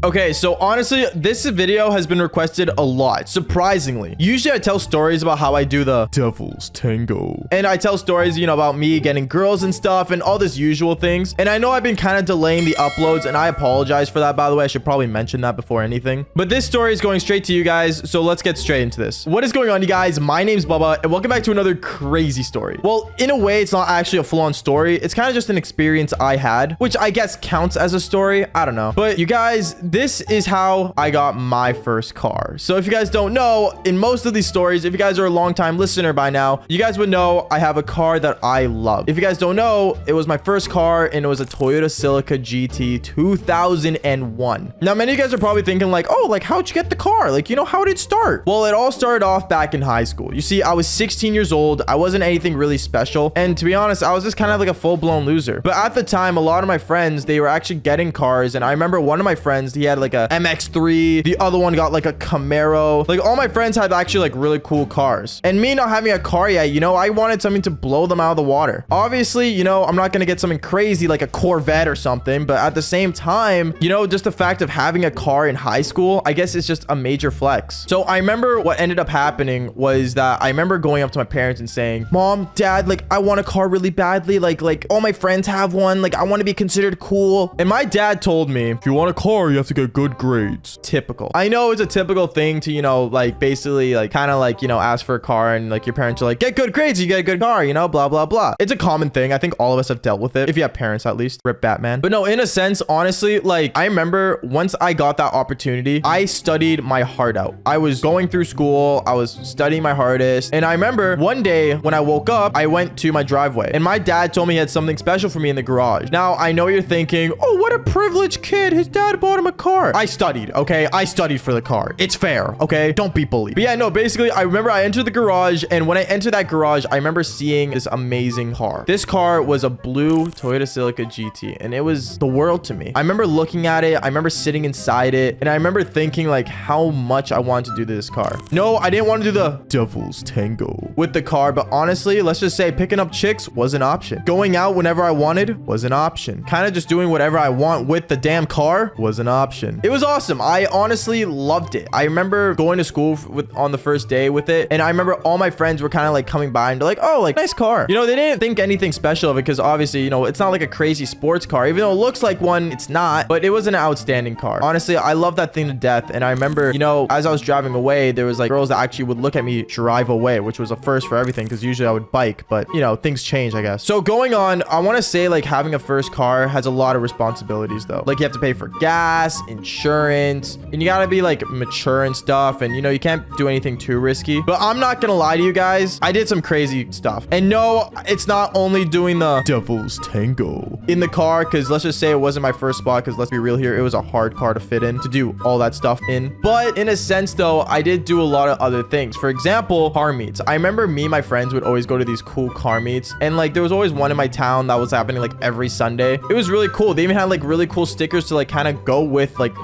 Okay, so honestly, this video has been requested a lot, surprisingly. Usually I tell stories about how I do the devil's tango. And I tell stories, about me getting girls and stuff and all this usual things. And I know I've been kind of delaying the uploads and I apologize for that, by the way. I should probably mention that before anything. But this story is going straight to you guys, so let's get straight into this. What is going on, you guys? My name's Bubba and welcome back to another crazy story. Well, in a way, it's not actually a full-on story. It's kind of just an experience I had, which I guess counts as a story. I don't know. But you guys, this is how I got my first car. So if you guys don't know, in most of these stories, if you guys are a long-time listener by now, you guys would know I have a car that I love. If you guys don't know, it was my first car and it was a Toyota Celica GT 2001. Now, many of you guys are probably thinking like, oh, like how'd you get the car? Like, how did it start? Well, it all started off back in high school. You see, I was 16 years old. I wasn't anything really special. And to be honest, I was just kind of like a full-blown loser. But at the time, a lot of my friends, they were actually getting cars. And I remember one of my friends, he had like a MX-3. The other one got like a Camaro. Like all my friends had actually like really cool cars. And me not having a car yet, I wanted something to blow them out of the water. Obviously, I'm not going to get something crazy like a Corvette or something. But at the same time, just the fact of having a car in high school, I guess it's just a major flex. So I remember what ended up happening was that I remember going up to my parents and saying, Mom, Dad, like I want a car really badly. Like all my friends have one. Like I want to be considered cool. And my dad told me, if you want a car, you have to get good grades. Typical. I know it's a typical thing to, like basically like kind of like, ask for a car and like your parents are like, get good grades, you get a good car, blah, blah, blah. It's a common thing. I think all of us have dealt with it. If you have parents, at least. Rip Batman. But no, in a sense, honestly, like I remember once I got that opportunity, I studied my heart out. I was going through school. I was studying my hardest. And I remember one day when I woke up, I went to my driveway and my dad told me he had something special for me in the garage. Now, I know you're thinking, oh, what a privileged kid. His dad bought him a car. I studied, okay? I studied for the car. It's fair, okay? Don't be bullied. But yeah, no, basically, I remember I entered the garage and when I entered that garage, I remember seeing this amazing car. This car was a blue Toyota Celica GT and it was the world to me. I remember looking at it. I remember sitting inside it and I remember thinking like how much I wanted to do this car. No, I didn't want to do the devil's tango with the car, but honestly, let's just say picking up chicks was an option. Going out whenever I wanted was an option. Kind of just doing whatever I want with the damn car was an option. It was awesome. I honestly loved it. I remember going to school on the first day with it. And I remember all my friends were kind of like coming by and they're like, oh, like nice car. They didn't think anything special of it because obviously, it's not like a crazy sports car. Even though it looks like one, it's not. But it was an outstanding car. Honestly, I love that thing to death. And I remember, as I was driving away, there was like girls that actually would look at me drive away, which was a first for everything because usually I would bike. But, things change, I guess. So going on, I want to say like having a first car has a lot of responsibilities though. Like you have to pay for gas, insurance, and you got to be like mature and stuff. And, you can't do anything too risky. But I'm not going to lie to you guys. I did some crazy stuff. And no, it's not only doing the devil's tango in the car because let's just say it wasn't my first spot because let's be real here. It was a hard car to fit in, to do all that stuff in. But in a sense though, I did do a lot of other things. For example, car meets. I remember me and my friends would always go to these cool car meets. And like there was always one in my town that was happening like every Sunday. It was really cool. They even had like really cool stickers to like kind of go with like,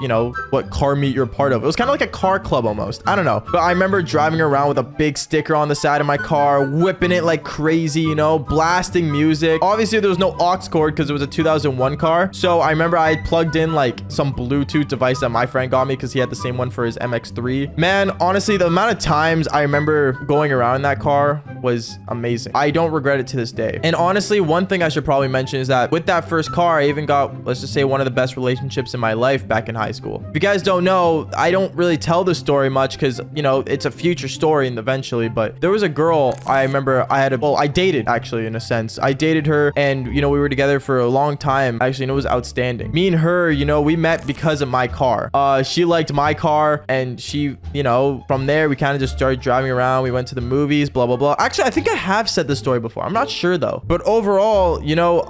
what car meet you're part of. It was kind of like a car club almost. I don't know. But I remember driving around with a big sticker on the side of my car, whipping it like crazy, blasting music. Obviously, there was no aux cord because it was a 2001 car. So I remember I had plugged in like some Bluetooth device that my friend got me because he had the same one for his MX-3. Man, honestly, the amount of times I remember going around in that car was amazing. I don't regret it to this day. And honestly, one thing I should probably mention is that with that first car, I even got, let's just say, one of the best relationships in my life back in high school. If you guys don't know, I don't really tell the story much because, it's a future story and eventually, but there was a girl I remember I dated actually in a sense. I dated her and, we were together for a long time. Actually, and it was outstanding. Me and her, we met because of my car. She liked my car and she, from there, we kind of just started driving around. We went to the movies, blah, blah, blah. Actually, I think I have said this story before. I'm not sure though. But overall,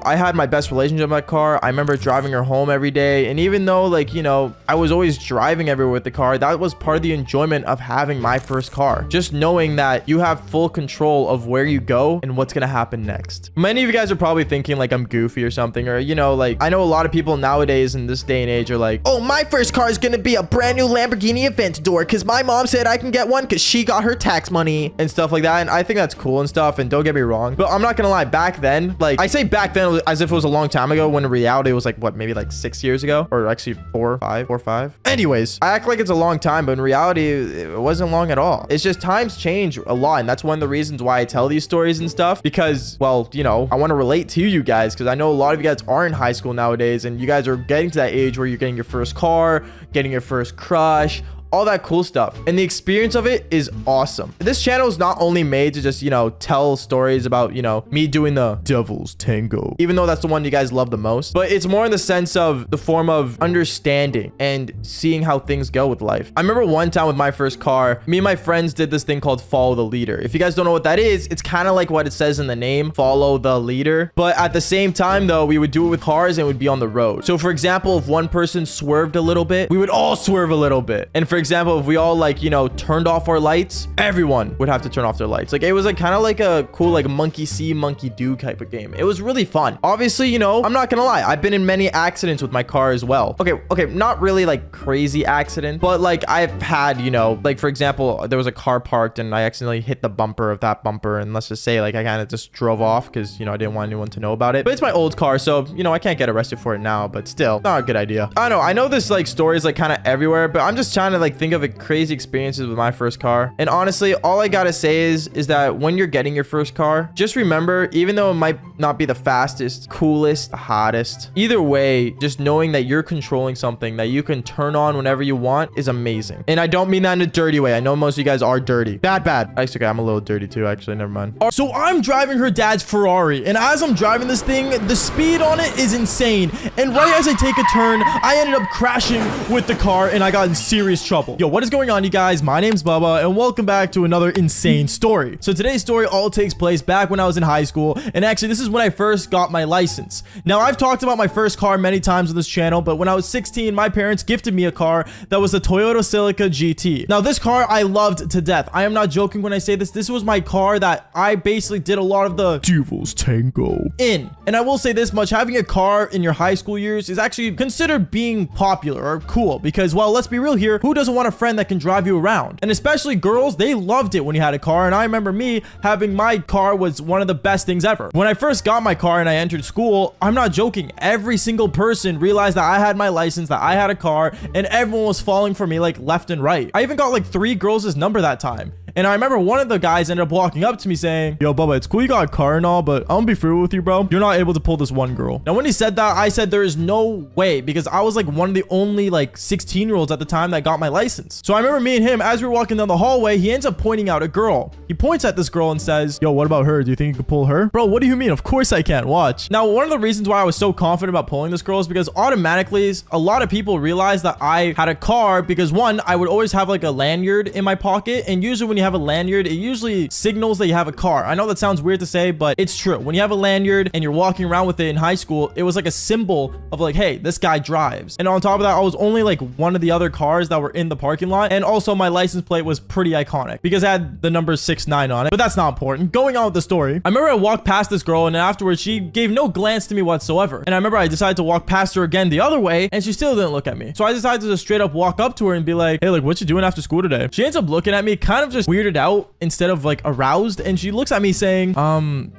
I had my best relationship with my car. I remember driving her home every day. And even though like, I was always driving everywhere with the car, that was part of the enjoyment of having my first car. Just knowing that you have full control of where you go and what's going to happen next. Many of you guys are probably thinking like I'm goofy or something, or, like I know a lot of people nowadays in this day and age are like, oh, my first car is going to be a brand new Lamborghini Aventador because my mom said I can get one because she got her tax money and stuff like that. And I think that's cool and stuff. And don't get me wrong, but I'm not going to lie, back then, like I say back then as if it was a long time ago when in reality it was like, what, maybe like 6 years ago or actually 4 5. Anyways, I act like it's a long time, but in reality, it wasn't long at all. It's just times change a lot, and that's one of the reasons why I tell these stories and stuff, because, well, you know, I want to relate to you guys, because I know a lot of you guys are in high school nowadays, and you guys are getting to that age where you're getting your first car, getting your first crush, all that cool stuff, and the experience of it is awesome. This channel is not only made to just, you know, tell stories about, you know, me doing the devil's tango, even though that's the one you guys love the most, but it's more in the sense of the form of understanding and seeing how things go with life. I remember one time with my first car, me and my friends did this thing called follow the leader. If you guys don't know what that is, it's kind of like what it says in the name, follow the leader, but at the same time though, we would do it with cars and it would be on the road. So for example, if one person swerved a little bit, we would all swerve a little bit. And for example, if we all, like, you know, turned off our lights, everyone would have to turn off their lights. Like, it was like kind of like a cool, like, monkey see, monkey do type of game. It was really fun. Obviously, you know, I'm not gonna lie, I've been in many accidents with my car as well. Okay, not really like crazy accident, but like I've had, you know, like for example, there was a car parked and I accidentally hit the bumper of that bumper, and let's just say like I kind of just drove off because, you know, I didn't want anyone to know about it. But it's my old car, so, you know, I can't get arrested for it now, but still, not a good idea. I know this like story is like kind of everywhere, but I'm just trying to like think of it crazy experiences with my first car. And honestly, all I gotta say is that when you're getting your first car, just remember, even though it might not be the fastest, coolest, the hottest, either way, just knowing that you're controlling something that you can turn on whenever you want is amazing. And I don't mean that in a dirty way. I know most of you guys are dirty. Bad. Actually, I'm a little dirty too, actually. Never mind. So I'm driving her dad's Ferrari, and as I'm driving this thing, the speed on it is insane. And right as I take a turn, I ended up crashing with the car and I got in serious trouble. Yo, what is going on, you guys? My name's Bubba, and welcome back to another insane story. So today's story all takes place back when I was in high school, and actually this is when I first got my license. Now, I've talked about my first car many times on this channel, but when I was 16, my parents gifted me a car that was the Toyota Celica GT. Now, this car I loved to death. I am not joking when I say this. This was my car that I basically did a lot of the devil's tango in. And I will say this much, having a car in your high school years is actually considered being popular or cool, because, well, let's be real here, who doesn't want a friend that can drive you around? And especially girls, they loved it when you had a car. And I remember me having my car was one of the best things ever. When I first got my car and I entered school, I'm not joking, every single person realized that I had my license, that I had a car, and everyone was falling for me like left and right. I even got like 3 girls' number that time. And I remember one of the guys ended up walking up to me saying, "Yo, Bubba, it's cool you got a car and all, but I'm gonna be real with you, bro. You're not able to pull this one girl." Now, when he said that, I said there is no way, because I was like one of the only like 16-year-olds at the time that got my license. So I remember me and him, as we were walking down the hallway, he ends up pointing out a girl. He points at this girl and says, "Yo, what about her? Do you think you could pull her?" Bro, what do you mean? Of course I can. Watch. Now, one of the reasons why I was so confident about pulling this girl is because automatically a lot of people realized that I had a car, because one, I would always have like a lanyard in my pocket, and usually when you have a lanyard, it usually signals that you have a car. I know that sounds weird to say, but it's true. When you have a lanyard and you're walking around with it in high school, it was like a symbol of like, hey, this guy drives. And on top of that, I was only like one of the other cars that were in the parking lot. And also my license plate was pretty iconic because it had the number 69 on it, but that's not important. Going on with the story, I remember I walked past this girl, and afterwards she gave no glance to me whatsoever. And I remember I decided to walk past her again the other way, and she still didn't look at me. So I decided to just straight up walk up to her and be like, "Hey, like, what you doing after school today?" She ends up looking at me kind of just weirded out instead of like aroused, and she looks at me saying,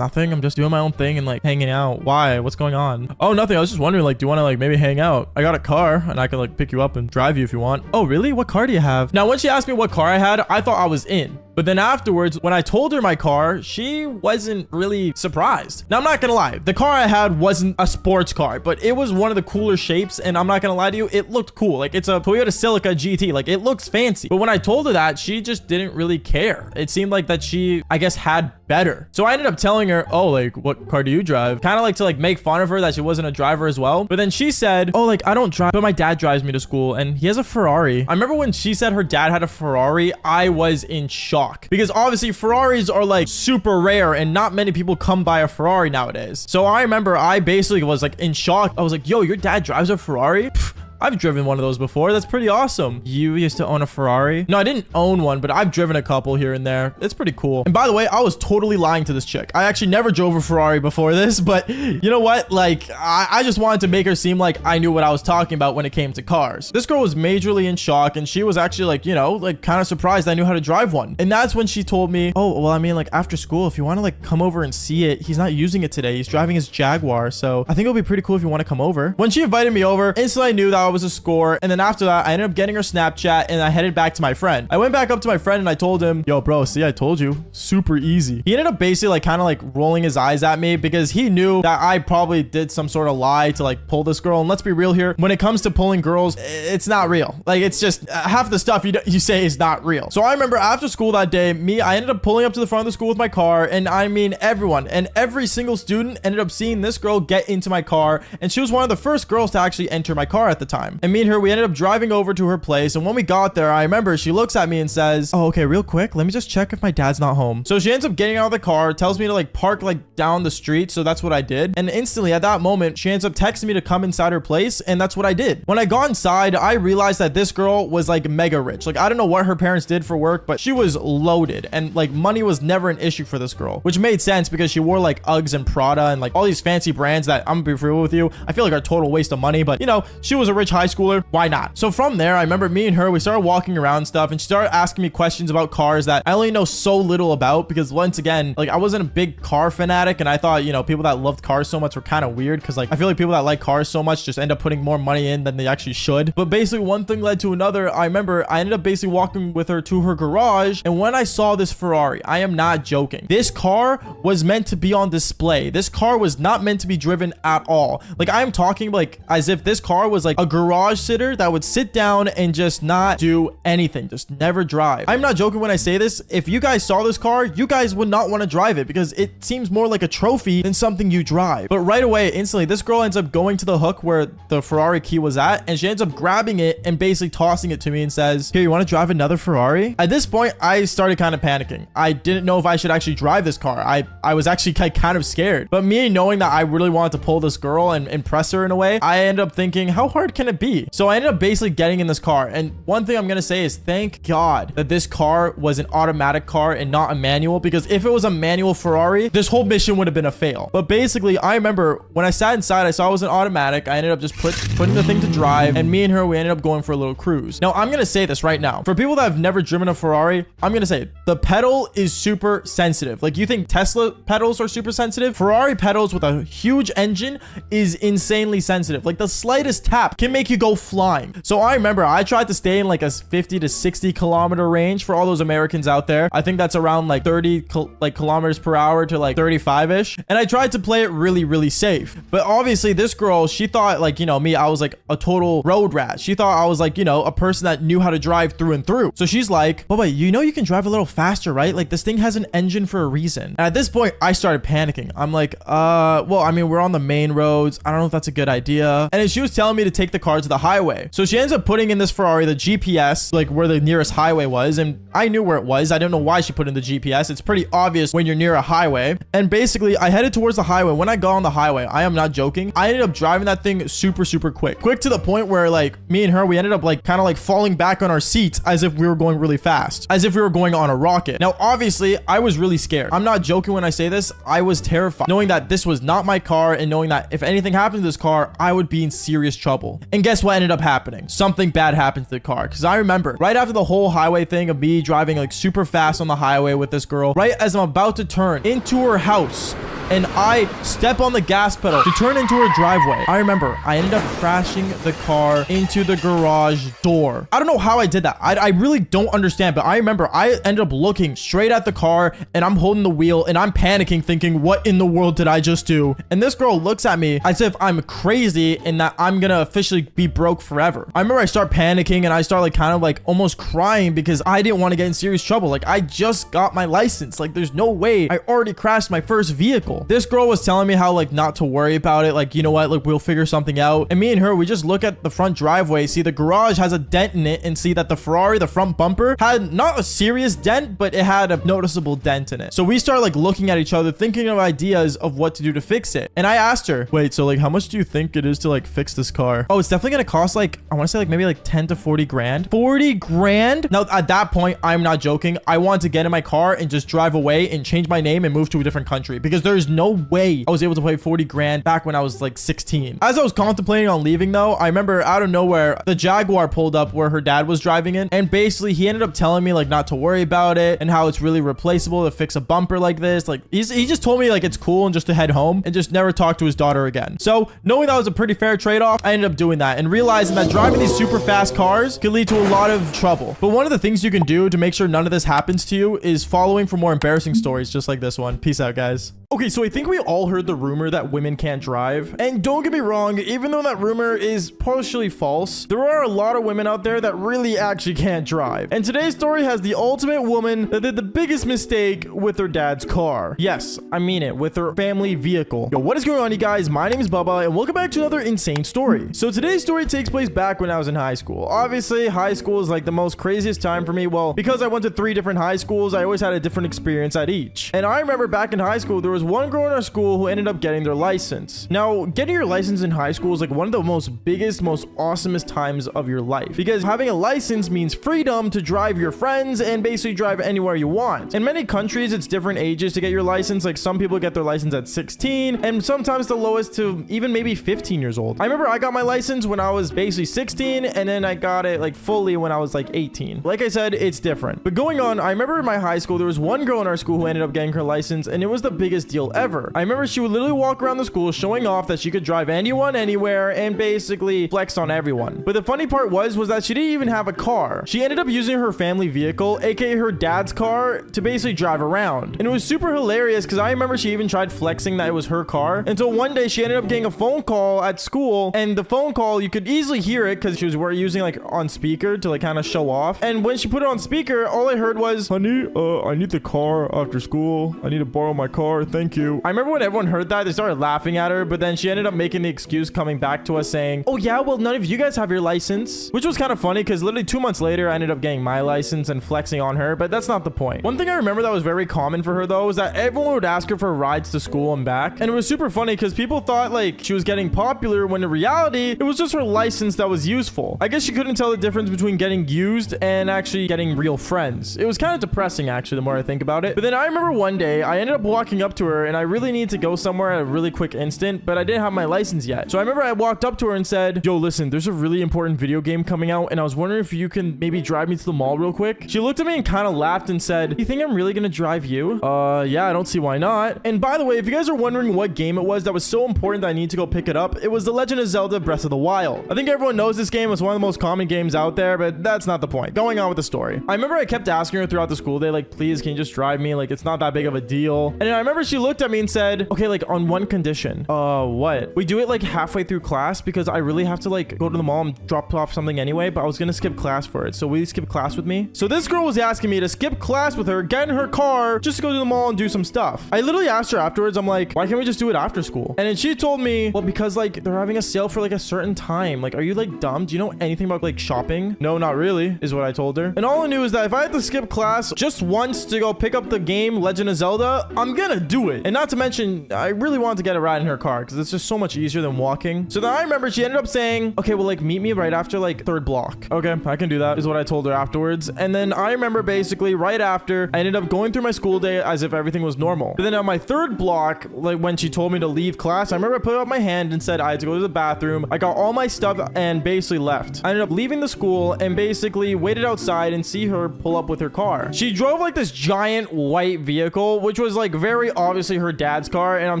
nothing, I'm just doing my own thing and like hanging out. Why? What's going on?" "Oh, nothing. I was just wondering, like, do you want to like maybe hang out? I got a car and I can like pick you up and drive you if you want." "Oh, really? What car do you have?" Now, when she asked me what car I had, I thought I was in. But then afterwards, when I told her my car, she wasn't really surprised. Now, I'm not gonna lie, the car I had wasn't a sports car, but it was one of the cooler shapes, and I'm not gonna lie to you, it looked cool. Like, it's a Toyota Celica GT, like, it looks fancy. But when I told her that, she just didn't really care. It seemed like that she, I guess, had better. So I ended up telling her, "Oh, like, what car do you drive?" Kind of like to like make fun of her that she wasn't a driver as well. But then she said, "Oh, like, I don't drive, but my dad drives me to school and he has a Ferrari." I remember when she said her dad had a Ferrari, I was in shock, because obviously Ferraris are like super rare and not many people come by a Ferrari nowadays. So I remember I basically was like in shock. I was like, "Yo, your dad drives a Ferrari?" Pfft, I've driven one of those before. That's pretty awesome. You used to own a Ferrari? No, I didn't own one, but I've driven a couple here and there. It's pretty cool. And by the way, I was totally lying to this chick. I actually never drove a Ferrari before this, but you know what? Like, I just wanted to make her seem like I knew what I was talking about when it came to cars. This girl was majorly in shock, and she was actually like, you know, like kind of surprised I knew how to drive one. And that's when she told me, "Oh, well, I mean, like after school, if you want to like come over and see it, he's not using it today. He's driving his Jaguar. So I think it'll be pretty cool if you want to come over." When she invited me over, instantly I knew that I that was a score. And then after that, I ended up getting her Snapchat and I headed back to my friend. I went back up to my friend and I told him, yo, bro, see, I told you, super easy. He ended up basically like kind of like rolling his eyes at me because he knew that I probably did some sort of lie to like pull this girl. And let's be real here, when it comes to pulling girls, it's not real. Like, it's just half the stuff you say is not real. So I remember after school that day, I ended up pulling up to the front of the school with my car, and I mean everyone and every single student ended up seeing this girl get into my car, and she was one of the first girls to actually enter my car at the time. And me and her, we ended up driving over to her place, and when we got there, I remember she looks at me and says, oh, okay, real quick, let me just check if my dad's not home. So she ends up getting out of the car, tells me to like park like down the street, so that's what I did. And instantly at that moment, she ends up texting me to come inside her place, and that's what I did. When I got inside, I realized that this girl was like mega rich. Like, I don't know what her parents did for work, but she was loaded, and like money was never an issue for this girl, which made sense because she wore like Uggs and Prada and like all these fancy brands that, I'm gonna be real with you, I feel like are total waste of money, but you know, she was a rich high schooler, why not? So from there, I remember me and her, we started walking around and stuff, and she started asking me questions about cars that I only know so little about because once again, like I wasn't a big car fanatic, and I thought, you know, people that loved cars so much were kind of weird because like I feel like people that like cars so much just end up putting more money in than they actually should. But basically one thing led to another. I remember I ended up basically walking with her to her garage, and when I saw this Ferrari, I am not joking, this car was meant to be on display. This car was not meant to be driven at all. Like, I am talking like as if this car was like a garage sitter that would sit down and just not do anything, just never drive. I'm not joking when I say this. If you guys saw this car, you guys would not want to drive it because it seems more like a trophy than something you drive. But right away, instantly, this girl ends up going to the hook where the Ferrari key was at, and she ends up grabbing it and basically tossing it to me and says, here, you want to drive another Ferrari? At this point, I started kind of panicking. I didn't know if I should actually drive this car. I was actually kind of scared. But me knowing that I really wanted to pull this girl and impress her in a way, I ended up thinking, how hard can it be? So I ended up basically getting in this car. And one thing I'm going to say is thank God that this car was an automatic car and not a manual, because if it was a manual Ferrari, this whole mission would have been a fail. But basically, I remember when I sat inside, I saw it was an automatic. I ended up just putting the thing to drive, and me and her, we ended up going for a little cruise. Now, I'm going to say this right now. For people that have never driven a Ferrari, I'm going to say the pedal is super sensitive. Like, you think Tesla pedals are super sensitive? Ferrari pedals with a huge engine is insanely sensitive. Like, the slightest tap can make you go flying. So I remember I tried to stay in like a 50 to 60 kilometer range for all those Americans out there. I think that's around like 30 kilometers per hour to like 35-ish. And I tried to play it really, really safe. But obviously this girl, she thought like, you know, me, I was like a total road rat. She thought I was like, you know, a person that knew how to drive through and through. So she's like, but wait, you know, you can drive a little faster, right? Like, this thing has an engine for a reason. And at this point, I started panicking. I'm like, well, I mean, we're on the main roads. I don't know if that's a good idea. And then she was telling me to take the car to the highway. So she ends up putting in this Ferrari, the GPS, like where the nearest highway was. And I knew where it was. I don't know why she put in the GPS. It's pretty obvious when you're near a highway. And basically, I headed towards the highway. When I got on the highway, I am not joking, I ended up driving that thing super, super quick. Quick to the point where like me and her, we ended up like kind of like falling back on our seats as if we were going really fast, as if we were going on a rocket. Now, obviously, I was really scared. I'm not joking when I say this. I was terrified, knowing that this was not my car and knowing that if anything happened to this car, I would be in serious trouble. And guess what ended up happening? Something bad happened to the car. Because I remember right after the whole highway thing of me driving like super fast on the highway with this girl, right as I'm about to turn into her house, and I step on the gas pedal to turn into her driveway, I remember I ended up crashing the car into the garage door. I don't know how I did that. I really don't understand, but I remember I ended up looking straight at the car, and I'm holding the wheel, and I'm panicking thinking, what in the world did I just do? And this girl looks at me as if I'm crazy and that I'm gonna officially be broke forever. I remember I start panicking, and I start like kind of like almost crying because I didn't want to get in serious trouble. Like, I just got my license. Like, there's no way. I already crashed my first vehicle. This girl was telling me how like not to worry about it. Like, you know what? Like, we'll figure something out. And me and her, we just look at the front driveway, see the garage has a dent in it, and see that the Ferrari, the front bumper, had not a serious dent, but it had a noticeable dent in it. So we start like looking at each other, thinking of ideas of what to do to fix it. And I asked her, wait, so like how much do you think it is to like fix this car? Oh, it's definitely gonna cost like, I want to say like maybe like 10 to 40 grand. 40 grand? Now at that point, I'm not joking, I wanted to get in my car and just drive away and change my name and move to a different country, because there's no way I was able to pay 40 grand back when I was like 16. As I was contemplating on leaving though, I remember out of nowhere, the Jaguar pulled up where her dad was driving in. And basically he ended up telling me like not to worry about it and how it's really replaceable to fix a bumper like this. Like he just told me like it's cool and just to head home and just never talk to his daughter again. So knowing that was a pretty fair trade-off, I ended up doing that and realizing that driving these super fast cars could lead to a lot of trouble. But one of the things you can do to make sure none of this happens to you is following for more embarrassing stories just like this one. Peace out, guys. Okay, so I think we all heard the rumor that women can't drive. And don't get me wrong, even though that rumor is partially false, there are a lot of women out there that really actually can't drive. And today's story has the ultimate woman that did the biggest mistake with her dad's car. Yes, I mean it, with her family vehicle. Yo, what is going on, you guys? My name is Bubba, and welcome back to another insane story. So today's story takes place back when I was in high school. Obviously, high school is like the most craziest time for me. Well, because I went to 3 different high schools, I always had a different experience at each. And I remember back in high school, there was one girl in our school who ended up getting their license. Now, getting your license in high school is like one of the most awesomest times of your life, because having a license means freedom to drive your friends and basically drive anywhere you want. In many countries, it's different ages to get your license. Like some people get their license at 16 and sometimes the lowest to even maybe 15 years old. I remember I got my license when I was basically 16 and then I got it like fully when I was like 18. Like I said, it's different. But going on, I remember in my high school, there was one girl in our school who ended up getting her license and it was the biggest deal ever. I remember she would literally walk around the school showing off that she could drive anyone, anywhere, and basically flex on everyone. But the funny part was that she didn't even have a car. She ended up using her family vehicle, aka her dad's car, to basically drive around. And it was super hilarious because I remember she even tried flexing that it was her car until one day she ended up getting a phone call at school, and the phone call, you could easily hear it because she was using like on speaker to like kind of show off. And when she put it on speaker, all I heard was, "Honey, I need the car after school. I need to borrow my car. Thank you." I remember when everyone heard that, they started laughing at her, but then she ended up making the excuse coming back to us saying, "Oh yeah, well, none of you guys have your license," which was kind of funny because literally 2 months later, I ended up getting my license and flexing on her, but that's not the point. One thing I remember that was very common for her though was that everyone would ask her for rides to school and back, and it was super funny because people thought like she was getting popular when in reality, it was just her license that was useful. I guess she couldn't tell the difference between getting used and actually getting real friends. It was kind of depressing actually, the more I think about it. But then I remember one day, I ended up walking up to her and I really needed to go somewhere at a really quick instant, but I didn't have my license yet. So I remember I walked up to her and said, "Yo, listen, there's a really important video game coming out and I was wondering if you can maybe drive me to the mall real quick." She looked at me and kind of laughed and said, "You think I'm really gonna drive you?" Yeah, I don't see why not. And by the way, if you guys are wondering what game it was that was so important that I need to go pick it up, it was The Legend of Zelda Breath of the Wild. I think everyone knows this game. It's one of the most common games out there, but that's not the point. Going on with the story. I remember I kept asking her throughout the school day, like, "Please, can you just drive me? Like, it's not that big of a deal." And then I remember she looked at me and said, "Okay, like on one condition." What? "We do it like halfway through class because I really have to like go to the mall and drop off something anyway, but I was gonna skip class for it. So will you skip class with me?" So this girl was asking me to skip class with her, get in her car, just to go to the mall and do some stuff. I literally asked her afterwards, I'm like, "Why can't we just do it after school?" And then she told me, "Well, because like they're having a sale for like a certain time. Like, are you like dumb? Do you know anything about like shopping?" "No, not really," is what I told her. And all I knew is that if I had to skip class just once to go pick up the game Legend of Zelda, I'm gonna do it. And not to mention, I really wanted to get a ride in her car because it's just so much easier than walking. So then I remember she ended up saying, "Okay, well, like meet me right after like 3rd block." "Okay, I can do that," is what I told her afterwards. And then I remember basically right after, I ended up going through my school day as if everything was normal. But then on my 3rd block, like when she told me to leave class, I remember I put up my hand and said I had to go to the bathroom. I got all my stuff and basically left. I ended up leaving the school and basically waited outside and see her pull up with her car. She drove like this giant white vehicle, which was like very obviously her dad's car. And I'm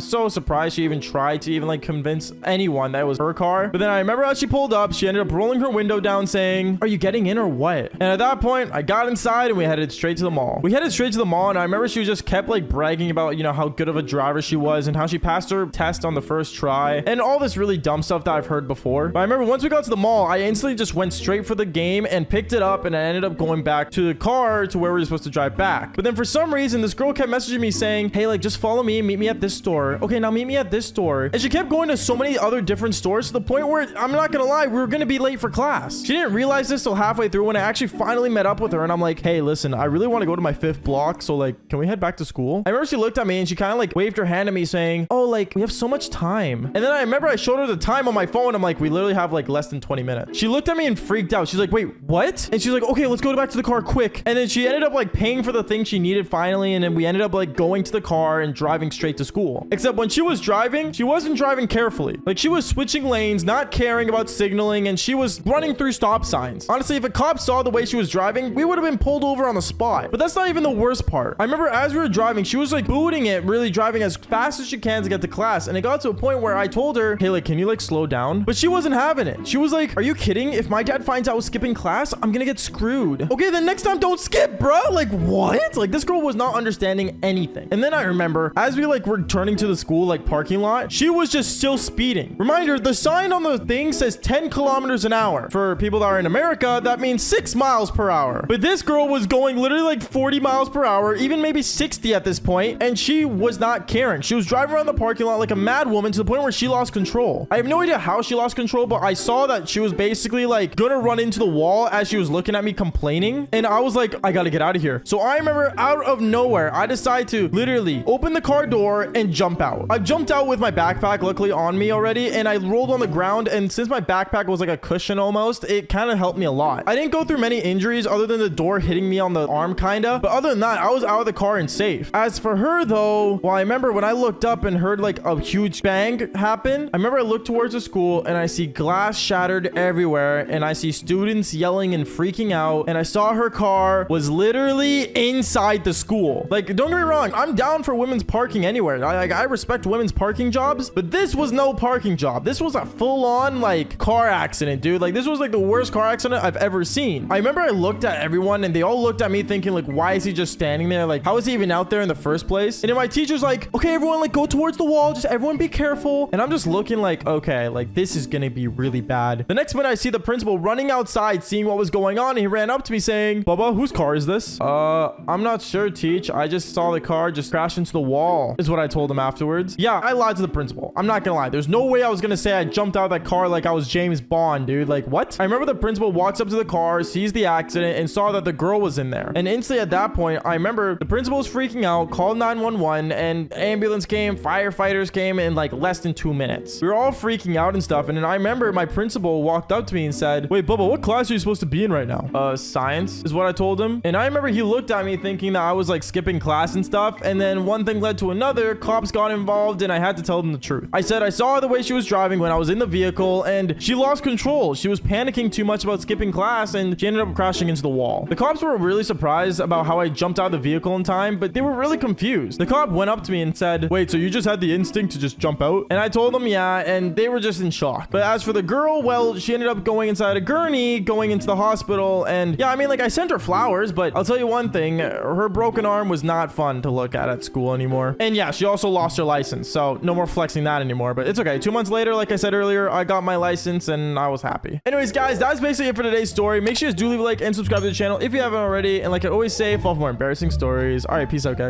so surprised she even tried to even like convince anyone that it was her car. But then I remember as she pulled up, she ended up rolling her window down saying, "Are you getting in or what?" And at that point, I got inside and we headed straight to the mall. We headed straight to the mall and I remember she just kept like bragging about, you know, how good of a driver she was and how she passed her test on the first try and all this really dumb stuff that I've heard before. But I remember once we got to the mall, I instantly just went straight for the game and picked it up, and I ended up going back to the car to where we were supposed to drive back. But then for some reason, this girl kept messaging me saying, "Hey, like just follow me and meet me at this store. Okay, now meet me at this store." And she kept going to so many other different stores to the point where, I'm not gonna lie, we were gonna be late for class. She didn't realize this till halfway through when I actually finally met up with her, and I'm like, "Hey, listen, I really want to go to my 5th block, so like, can we head back to school?" I remember she looked at me and she kind of like waved her hand at me saying, "Oh, like we have so much time." And then I remember I showed her the time on my phone. I'm like, "We literally have like less than 20 minutes. She looked at me and freaked out. She's like, "Wait, what?" And she's like, "Okay, let's go back to the car quick." And then she ended up like paying for the thing she needed finally, and then we ended up like going to the car and and driving straight to school. Except when she was driving, she wasn't driving carefully. Like, she was switching lanes, not caring about signaling, and she was running through stop signs. Honestly, if a cop saw the way she was driving, we would have been pulled over on the spot. But that's not even the worst part. I remember as we were driving, she was like booting it, really driving as fast as she can to get to class. And it got to a point where I told her, hey, like, can you like slow down? But she wasn't having it. She was like, are you kidding? If my dad finds out I was skipping class, I'm gonna get screwed. Okay, then next time don't skip, bro. Like, what? Like, this girl was not understanding anything. And then I remember as we like were turning to the school like parking lot, she was just still speeding. Reminder, the sign on the thing says 10 kilometers an hour. For people that are in America, that means 6 miles per hour. But this girl was going literally like 40 miles per hour, even maybe 60 at this point, and she was not caring. She was driving around the parking lot like a mad woman to the point where she lost control. I have no idea how she lost control, but I saw that she was basically like gonna run into the wall as she was looking at me complaining, and I was like, I gotta get out of here. So I remember out of nowhere, I decided to literally open the car door and jump out. I jumped out with my backpack luckily on me already, and I rolled on the ground, and since my backpack was like a cushion almost, it kind of helped me a lot. I didn't go through many injuries other than the door hitting me on the arm kinda, but other than that, I was out of the car and safe. As for her though, well, I remember when I looked up and heard like a huge bang happen, I remember I looked towards the school and I see glass shattered everywhere, and I see students yelling and freaking out, and I saw her car was literally inside the school. Like, don't get me wrong, I'm down for women's parking anywhere. I respect women's parking jobs, but this was no parking job. This was a full-on like car accident, dude. Like, this was like the worst car accident I've ever seen. I remember I looked at everyone and they all looked at me thinking like, why is he just standing there? Like, how is he even out there in the first place? And then my teacher's like, okay, everyone, like, go towards the wall, just everyone be careful. And I'm just looking like, okay, like, this is gonna be really bad. The next minute I see the principal running outside seeing what was going on, and he ran up to me saying, Bubba, whose car is this? I'm not sure, teach. I just saw the car just crash into the wall, is what I told him afterwards. Yeah, I lied to the principal. I'm not gonna lie. There's no way I was gonna say I jumped out of that car like I was James Bond, dude. Like, what? I remember the principal walks up to the car, sees the accident, and saw that the girl was in there. And instantly at that point, I remember the principal was freaking out, called 911, and ambulance came, firefighters came in like less than 2 minutes. We were all freaking out and stuff. And then I remember my principal walked up to me and said, wait, Bubba, what class are you supposed to be in right now? Science is what I told him. And I remember he looked at me thinking that I was like skipping class and stuff. And then one thing led to another, cops got involved, and I had to tell them the truth. I said I saw the way she was driving when I was in the vehicle, and she lost control. She was panicking too much about skipping class, and she ended up crashing into the wall. The cops were really surprised about how I jumped out of the vehicle in time, but they were really confused. The cop went up to me and said, wait, so you just had the instinct to just jump out? And I told them, yeah, and they were just in shock. But as for the girl, well, she ended up going inside a gurney, going into the hospital, and yeah, I mean, like, I sent her flowers, but I'll tell you one thing, her broken arm was not fun to look at school anymore. And yeah, she also lost her license, so no more flexing that anymore, but it's okay. 2 months later, like I said earlier, I got my license and I was happy. Anyways, guys, that's basically it for today's story. Make sure you guys do leave a like and subscribe to the channel if you haven't already, and like I always say, follow for more embarrassing stories. All right, peace out, guys.